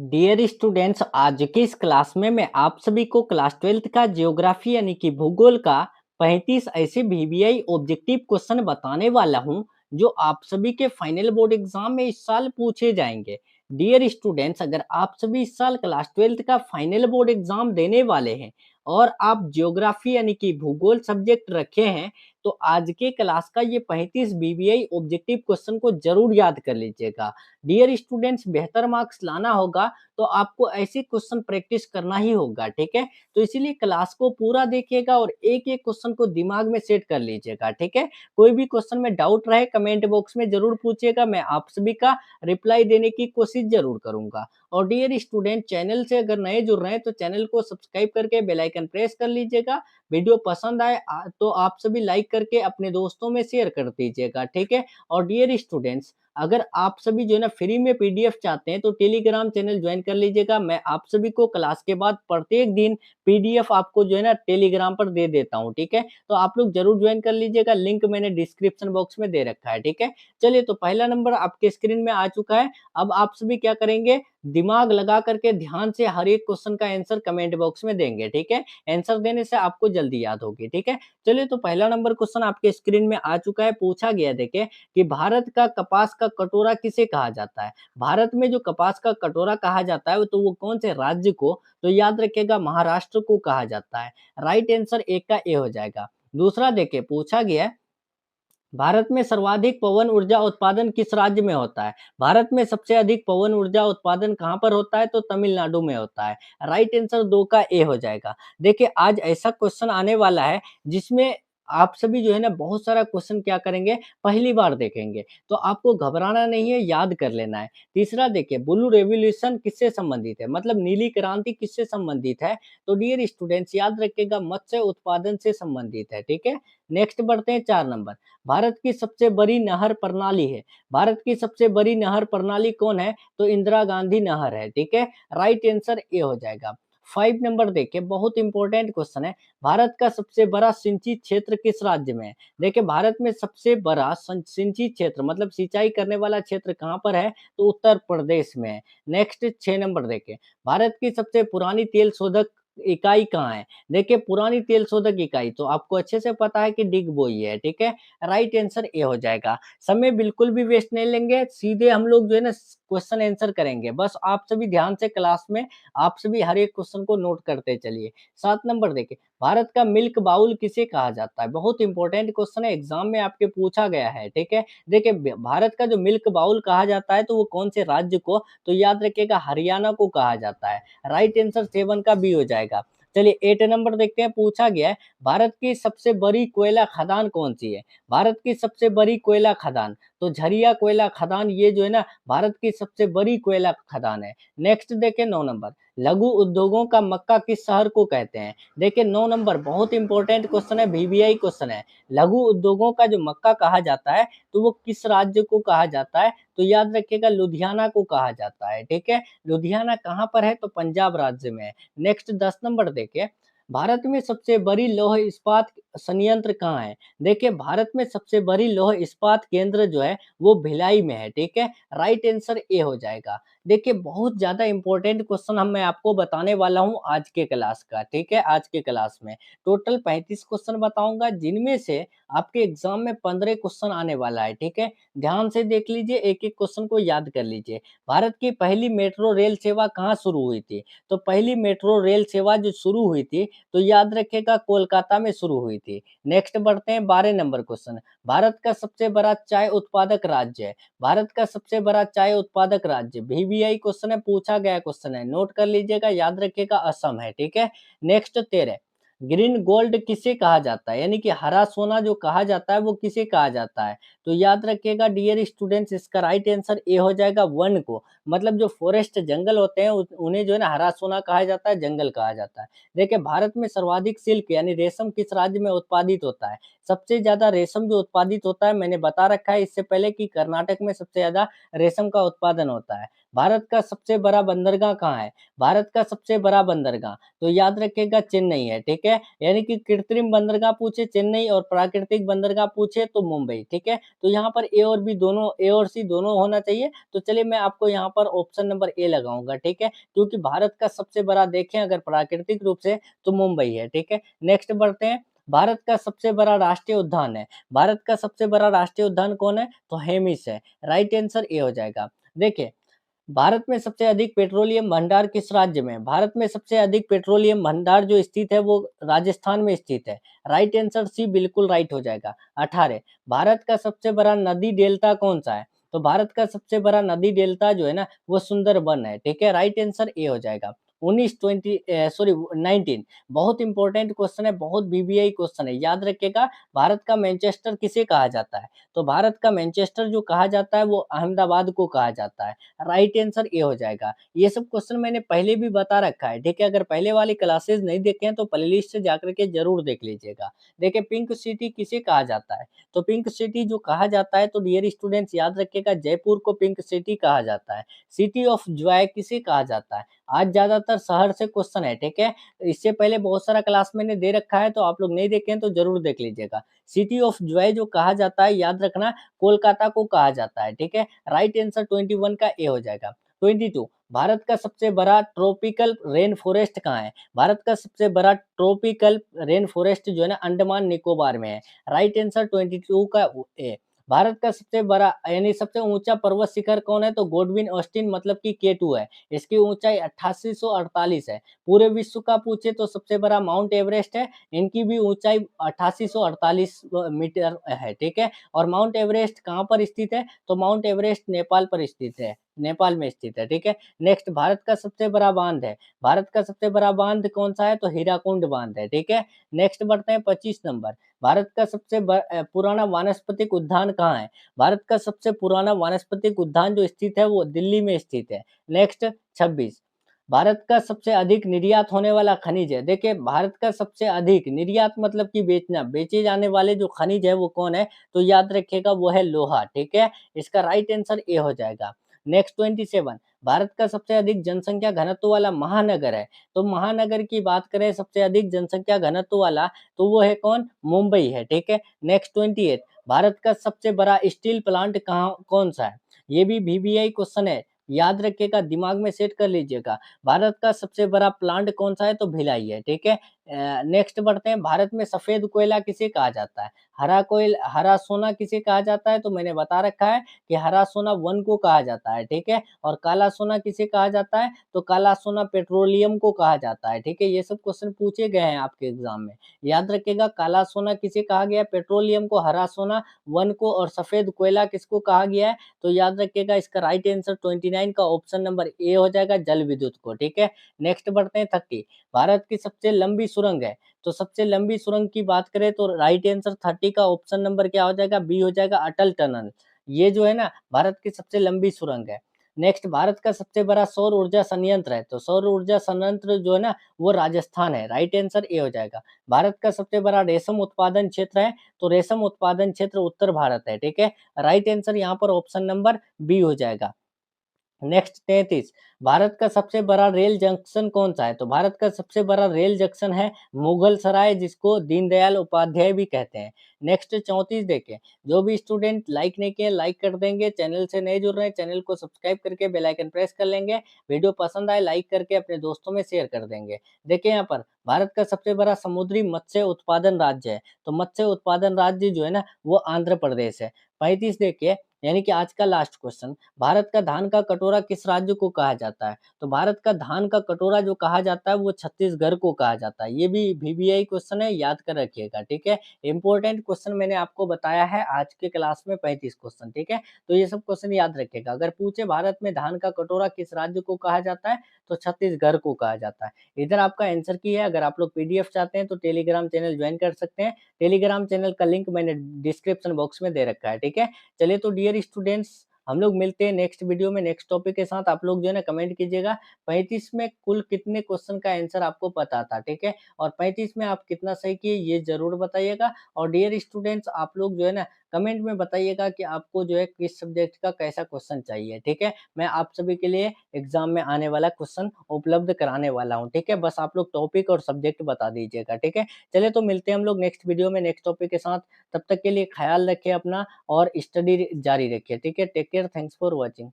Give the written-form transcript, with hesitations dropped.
Dear students, आज की इस क्लास में मैं आप सभी को क्लास 12th का जियोग्राफी यानी कि भूगोल का 35 ऐसे वीवीआई ऑब्जेक्टिव क्वेश्चन बताने वाला हूं जो आप सभी के फाइनल बोर्ड एग्जाम में इस साल पूछे जाएंगे। डियर स्टूडेंट्स, अगर आप सभी इस साल क्लास 12th का फाइनल बोर्ड एग्जाम देने वाले हैं और आप जियोग्राफी यानी कि भूगोल सब्जेक्ट रखे हैं तो आज के क्लास का ये 35 वीवीआई ऑब्जेक्टिव क्वेश्चन को जरूर याद कर लीजिएगा। डियर स्टूडेंट्स, बेहतर मार्क्स लाना होगा तो आपको ऐसे क्वेश्चन प्रैक्टिस करना ही होगा, ठीक है। तो इसीलिए क्लास को पूरा देखिएगा और एक एक क्वेश्चन को दिमाग में सेट कर लीजिएगा, ठीक है। कोई भी क्वेश्चन में डाउट रहे कमेंट बॉक्स में जरूर पूछिएगा, मैं आप सभी का रिप्लाई देने की कोशिश जरूर करूंगा। और डियर स्टूडेंट, चैनल से अगर नए जुड़ रहे हैं तो चैनल को सब्सक्राइब करके बेल आइकन प्रेस कर लीजिएगा। वीडियो पसंद आए तो आप सभी लाइक करके अपने दोस्तों में शेयर कर दीजिएगा, ठीक है। और डियर स्टूडेंट्स, अगर आप सभी जो है ना फ्री में पीडीएफ चाहते हैं तो टेलीग्राम चैनल ज्वाइन कर लीजिएगा। मैं आप सभी को क्लास के बाद प्रत्येक दिन पीडीएफ आपको जो है ना टेलीग्राम पर दे देता हूं, ठीक है। तो आप लोग जरूर ज्वाइन कर लीजिएगा, लिंक मैंने डिस्क्रिप्शन बॉक्स में दे रखा है, ठीक है। चलिए, तो पहला नंबर आपके स्क्रीन में आ चुका है। अब आप सभी क्या करेंगे, दिमाग लगा करके ध्यान से हर एक क्वेश्चन का आंसर कमेंट बॉक्स में देंगे, ठीक है। आंसर देने से आपको जल्दी याद होगी, ठीक है। चलिए, तो पहला नंबर क्वेश्चन आपके स्क्रीन में आ चुका है। पूछा गया, देखिए कि भारत का कपास का कटोरा किसे कहा जाता है। भारत में जो कपास का कटोरा कहा जाता है तो वो कौन से राज्य को, तो याद रखिएगा महाराष्ट्र को कहा जाता है। राइट आंसर एक का ए हो जाएगा। दूसरा देखिए, पूछा गया है भारत में सर्वाधिक पवन ऊर्जा उत्पादन किस राज्य में होता है। भारत में सबसे अधिक पवन ऊर्जा उत्पादन कहाँ पर होता है, तो तमिलनाडु में होता है। राइट आंसर दो का ए हो जाएगा। देखिए, आज ऐसा क्वेश्चन आने वाला है जिसमें आप सभी जो है ना बहुत सारा क्वेश्चन क्या करेंगे, पहली बार देखेंगे, तो आपको घबराना नहीं है, याद कर लेना है। तीसरा देखिए, ब्लू रेवोल्यूशन किससे संबंधित है, मतलब नीली क्रांति किससे संबंधित है, तो डियर स्टूडेंट्स याद रखिएगा मत्स्य उत्पादन से संबंधित है, ठीक है। नेक्स्ट बढ़ते हैं 4 नंबर। भारत की सबसे बड़ी नहर प्रणाली है। भारत की सबसे बड़ी नहर प्रणाली कौन है, तो इंदिरा गांधी नहर है, ठीक है। राइट आंसर ए हो जाएगा। 5 नंबर देखिए, बहुत इंपॉर्टेंट क्वेश्चन है। भारत का सबसे बड़ा सिंचित क्षेत्र किस राज्य में है। देखिए, भारत में सबसे बड़ा सिंचित क्षेत्र मतलब सिंचाई करने वाला क्षेत्र कहाँ पर है, तो उत्तर प्रदेश में है। नेक्स्ट 6 नंबर देखिए, भारत की सबसे पुरानी तेल शोधक इकाई कहाँ है। देखिए, पुरानी तेल शोधक इकाई तो आपको अच्छे से पता है कि डिगबोई है, ठीक है। राइट आंसर ए हो जाएगा। समय बिल्कुल भी वेस्ट नहीं लेंगे, सीधे हम लोग जो है ना क्वेश्चन आंसर करेंगे। बस आप सभी ध्यान से क्लास में आप सभी हर एक क्वेश्चन को नोट करते चलिए। 7 नंबर देखिए, भारत का मिल्क बाउल किसे कहा जाता है। बहुत इंपॉर्टेंट क्वेश्चन है, एग्जाम में आपके पूछा गया है, ठीक है। देखिए, भारत का जो मिल्क बाउल कहा जाता है तो वो कौन से राज्य को, तो याद रखिएगा हरियाणा को कहा जाता है। राइट आंसर 7 का बी हो जाएगा। चलिए, 8 नंबर देखते हैं। पूछा गया है भारत की सबसे बड़ी कोयला खदान कौन सी है। भारत की सबसे बड़ी कोयला खदान, तो झरिया कोयला खदान, ये जो है ना भारत की सबसे बड़ी कोयला खदान है। नेक्स्ट देखें 9 नंबर, लघु उद्योगों का मक्का किस शहर को कहते हैं। देखिए, 9 नंबर बहुत इंपॉर्टेंट क्वेश्चन है, वीवीआई क्वेश्चन है। लघु उद्योगों का जो मक्का कहा जाता है तो वो किस राज्य को कहा जाता है, तो याद रखिएगा लुधियाना को कहा जाता है, ठीक है। लुधियाना कहाँ पर है, तो पंजाब राज्य में है। नेक्स्ट 10 नंबर देखिए, भारत में सबसे बड़ी लौह इस्पात संयंत्र कहाँ है। देखिए, भारत में सबसे बड़ी लौह इस्पात केंद्र जो है वो भिलाई में है, ठीक है। राइट आंसर ए हो जाएगा। देखिए, बहुत ज्यादा इंपॉर्टेंट क्वेश्चन मैं आपको बताने वाला हूँ आज के क्लास का, ठीक है। आज के क्लास में टोटल 35 क्वेश्चन बताऊंगा, जिनमें से आपके एग्जाम में 15 क्वेश्चन आने वाला है, ठीक है। ध्यान से देख लीजिए, एक एक क्वेश्चन को याद कर लीजिए। भारत की पहली मेट्रो रेल सेवा कहाँ शुरू हुई थी, तो पहली मेट्रो रेल सेवा जो शुरू हुई थी तो याद रखिएगा कोलकाता में शुरू हुई थी। नेक्स्ट बढ़ते हैं 12 नंबर क्वेश्चन। भारत का सबसे बड़ा चाय उत्पादक राज्य है। भारत का सबसे बड़ा चाय उत्पादक राज्य वीवीआई क्वेश्चन है, पूछा गया क्वेश्चन है, नोट कर लीजिएगा, याद रखिएगा असम है, ठीक है। नेक्स्ट 13, ग्रीन गोल्ड किसे कहा जाता है, यानी कि हरा सोना जो कहा जाता है वो किसे कहा जाता है, तो याद रखिएगा डियर स्टूडेंट्स, इसका राइट आंसर ए हो जाएगा वन को। मतलब जो फॉरेस्ट जंगल होते हैं उन्हें जो है ना हरा सोना कहा जाता है, जंगल कहा जाता है। देखिए, भारत में सर्वाधिक सिल्क यानी रेशम किस राज्य में उत्पादित होता है। सबसे ज्यादा रेशम जो उत्पादित होता है, मैंने बता रखा है इससे पहले कि कर्नाटक में सबसे ज्यादा रेशम का उत्पादन होता है। भारत का सबसे बड़ा बंदरगाह कहाँ है। भारत का सबसे बड़ा बंदरगाह, तो याद रखिएगा चेन्नई है, ठीक है। यानी कि कृत्रिम बंदरगाह पूछे चेन्नई और प्राकृतिक बंदरगाह पूछे तो मुंबई, ठीक है। तो यहाँ पर ए और बी दोनों, ए और सी दोनों होना चाहिए। तो चलिए, मैं आपको यहाँ पर ऑप्शन नंबर ए लगाऊँगा, ठीक है? क्योंकि भारत का सबसे बड़ा देखें अगर प्राकृतिक रूप से तो मुंबई है, ठीक है? नेक्स्ट बढ़ते हैं, भारत का सबसे बड़ा राष्ट्रीय उद्यान है। भारत का सबसे बड़ा राष्ट्रीय उद्यान कौन है? तो हेमिस है। राइट आंसर ए हो जाएगा। देखिए, भारत में सबसे अधिक पेट्रोलियम भंडार किस राज्य में है? भारत में सबसे अधिक पेट्रोलियम भंडार जो स्थित है वो राजस्थान में स्थित है। राइट आंसर सी बिल्कुल राइट हो जाएगा। 18 भारत का सबसे बड़ा नदी डेल्टा कौन-सा है? तो भारत का सबसे बड़ा नदी डेल्टा जो है ना वो सुंदरबन है, ठीक है? राइट आंसर ए हो जाएगा। 19 20 सॉरी 19 बहुत इंपॉर्टेंट क्वेश्चन है, बहुत वीवीआई क्वेश्चन है, याद रखिएगा। भारत का मैनचेस्टर किसे कहा जाता है? तो भारत का मैनचेस्टर जो कहा जाता है वो अहमदाबाद को कहा जाता है। राइट आंसर ए हो जाएगा। ये सब क्वेश्चन मैंने पहले भी बता रखा है, ठीक है? अगर पहले वाली क्लासेस नहीं देखे हैं तो प्लेलिस्ट से जाकर के ज़रूर देख लीजिएगा। देखिए पिंक सिटी किसे कहा जाता है? तो पिंक सिटी जो कहा जाता है तो डियर स्टूडेंट्स याद रखिएगा जयपुर को पिंक सिटी कहा जाता है। सिटी ऑफ जॉय किसे कहा जाता है? आज ज़्यादातर शहर से क्वेश्चन है, ठीक है? इससे पहले बहुत सारा क्लास मैंने दे रखा है तो आप लोग नहीं देखे हैं तो ज़रूर देख लीजिएगा। सिटी ऑफ जॉय जो कहा जाता है याद रखना कोलकाता को कहा जाता है, ठीक है? राइट आंसर 21 का ए हो जाएगा। 22 भारत का सबसे बड़ा ट्रॉपिकल रेन फॉरेस्ट कहाँ है? भारत का सबसे बड़ा ट्रॉपिकल रेन फॉरेस्ट जो है ना अंडमान निकोबार में है। राइट आंसर 22 का ए। भारत का सबसे बड़ा यानी सबसे ऊंचा पर्वत शिखर कौन है? तो गोडविन ऑस्टिन मतलब कि K2 है। इसकी ऊंचाई 8848 है। पूरे विश्व का पूछे तो सबसे बड़ा माउंट एवरेस्ट है। इनकी भी ऊंचाई 8848 मीटर है, ठीक है? और माउंट एवरेस्ट कहाँ पर स्थित है? तो माउंट एवरेस्ट नेपाल पर स्थित है, नेपाल में स्थित है, ठीक है? नेक्स्ट भारत का सबसे बड़ा बांध है। भारत का सबसे बड़ा बांध कौन-सा है? तो हीराकुंड बांध है, ठीक है? नेक्स्ट बढ़ते हैं 25 नंबर। भारत का सबसे पुराना वानस्पतिक उद्यान कहाँ है? भारत का सबसे पुराना वानस्पतिक उद्यान जो स्थित है वो दिल्ली में स्थित है। नेक्स्ट 26 भारत का सबसे अधिक निर्यात होने वाला खनिज है। देखिए भारत का सबसे अधिक निर्यात मतलब कि बेचना, बेचे जाने वाले जो खनिज है वो कौन है? तो याद रखिएगा वो है लोहा, ठीक है? इसका राइट आंसर ए हो जाएगा। नेक्स्ट 27 भारत का सबसे अधिक जनसंख्या घनत्व वाला महानगर है। तो महानगर की बात करें सबसे अधिक जनसंख्या घनत्व वाला तो वो है कौन? मुंबई है, ठीक है? नेक्स्ट 28 भारत का सबसे बड़ा स्टील प्लांट कहाँ कौन-सा है? ये भी वीवीआई क्वेश्चन है, याद रखिएगा, दिमाग में सेट कर लीजिएगा। भारत का सबसे बड़ा प्लांट कौन-सा है? तो भिलाई है, ठीक है? नेक्स्ट बढ़ते हैं, भारत में सफ़ेद कोयला किसे कहा जाता है? हरा सोना किसे कहा जाता है? तो मैंने बता रखा है कि हरा सोना वन को कहा जाता है, ठीक है? और काला सोना किसे कहा जाता है? तो काला सोना पेट्रोलियम को कहा जाता है, ठीक है? ये सब क्वेश्चन पूछे गए हैं आपके एग्ज़ाम में। याद रखिएगा काला सोना किसे कहा गया है? पेट्रोलियम को, हरा सोना वन को और सफ़ेद कोयला किसको कहा गया है? तो याद रखिएगा इसका राइट आंसर 29 का ऑप्शन नंबर ए हो जाएगा जल विद्युत को, ठीक है? नेक्स्ट बढ़ते हैं 30 भारत की सबसे लंबी सुरंग है। तो सबसे लंबी सुरंग की बात करें तो राइट आंसर 30 का ऑप्शन नंबर क्या हो जाएगा? बी हो जाएगा अटल टनल। ये जो है ना भारत की सबसे लंबी सुरंग है। नेक्स्ट भारत का सबसे बड़ा सौर ऊर्जा संयंत्र है। तो सौर ऊर्जा संयंत्र जो है ना वो राजस्थान है। राइट आंसर ए हो जाएगा। भारत का सबसे बड़ा रेशम उत्पादन क्षेत्र है। तो रेशम उत्पादन क्षेत्र उत्तर भारत है, ठीक है? राइट आंसर यहाँ पर ऑप्शन नंबर बी हो जाएगा। नेक्स्ट 33 भारत का सबसे बड़ा रेल जंक्शन कौन-सा है? तो भारत का सबसे बड़ा रेल जंक्शन है मुगल सराय जिसको दीनदयाल उपाध्याय भी कहते हैं। नेक्स्ट 34 देखें, जो भी स्टूडेंट लाइक नहीं किए लाइक कर देंगे, चैनल से नए जुड़ रहे हैं चैनल को सब्सक्राइब करके बेल आइकन प्रेस कर लेंगे, वीडियो पसंद आए लाइक करके अपने दोस्तों में शेयर कर देंगे। देखिए यहाँ पर भारत का सबसे बड़ा समुद्री मत्स्य उत्पादन राज्य है, तो मत्स्य उत्पादन राज्य जो है ना वो आंध्र प्रदेश है। 35 देखिए यानी कि आज का लास्ट क्वेश्चन भारत का धान का कटोरा किस राज्य को कहा जाता है? तो भारत का धान का कटोरा जो कहा जाता है वो छत्तीसगढ़ को कहा जाता है। ये भी वीवीआई क्वेश्चन है, याद कर रखिएगा, ठीक है? इम्पोर्टेंट क्वेश्चन मैंने आपको बताया है आज के क्लास में 35 क्वेश्चन, ठीक है? तो ये सब क्वेश्चन याद रखिएगा। अगर पूछे भारत में धान का कटोरा किस राज्य को कहा जाता है? तो छत्तीसगढ़ को कहा जाता है। इधर आपका आंसर की है, अगर आप लोग पीडीएफ चाहते हैं तो टेलीग्राम चैनल ज्वाइन कर सकते हैं। टेलीग्राम चैनल का लिंक मैंने डिस्क्रिप्शन बॉक्स में दे रखा है, ठीक है? चलिए तो डियर स्टूडेंट्स हम लोग मिलते हैं नेक्स्ट वीडियो में नेक्स्ट टॉपिक के साथ। आप लोग जो है ना कमेंट कीजिएगा 35 में कुल कितने क्वेश्चन का आंसर आपको पता था, ठीक है? और 35 में आप कितना सही किए ये ज़रूर बताइएगा। और डियर स्टूडेंट्स आप लोग जो है ना कमेंट में बताइएगा कि आपको जो है किस सब्जेक्ट का कैसा क्वेश्चन चाहिए, ठीक है? मैं आप सभी के लिए एग्ज़ाम में आने वाला क्वेश्चन उपलब्ध कराने वाला हूँ, ठीक है? बस आप लोग टॉपिक और सब्जेक्ट बता दीजिएगा, ठीक है? चलिए तो मिलते हैं हम लोग नेक्स्ट वीडियो में नेक्स्ट टॉपिक के साथ। तब तक के लिए ख़्याल रखें अपना और स्टडी जारी रखिए, ठीक है? Take care, thanks for watching.